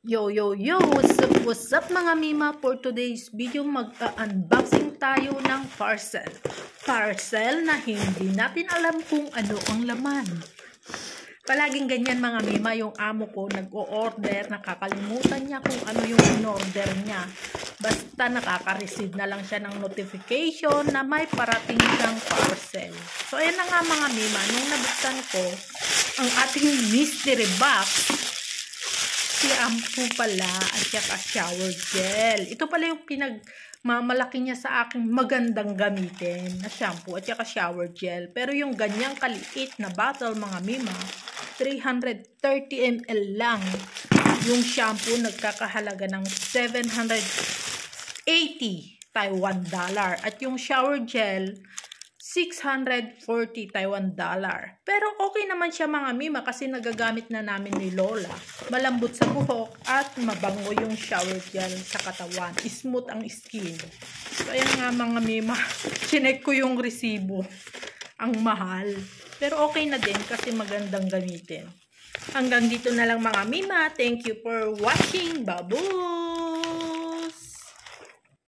Yo, what's up mga mima? For today's video, mag-unboxing tayo ng parcel. Parcel na hindi natin alam kung ano ang laman. Palaging ganyan mga mima, yung amo ko nag-o-order, nakakalimutan niya kung ano yung in-order niya. Basta nakaka-receive na lang siya ng notification na may parating siyang parcel. So ayan na nga mga mima, nung nabuksan ko ang ating mystery box, shampoo pala at saka shower gel. Ito pala yung pinagmamalaki niya sa aking magandang gamitin na shampoo at saka shower gel. Pero yung ganyang kaliit na bottle mga mima, 330 ml lang. Yung shampoo nagkakahalaga ng 780 Taiwan dollar. At yung shower gel, 640 Taiwan dollar. Pero okay naman siya mga mima kasi nagagamit na namin ni Lola. Malambot sa buhok at mabango yung shower gel sa katawan. Smooth ang skin. So ayan nga mga mima, chinek ko yung resibo. Ang mahal. Pero okay na din kasi magandang gamitin. Hanggang dito na lang mga mima. Thank you for watching. Babu!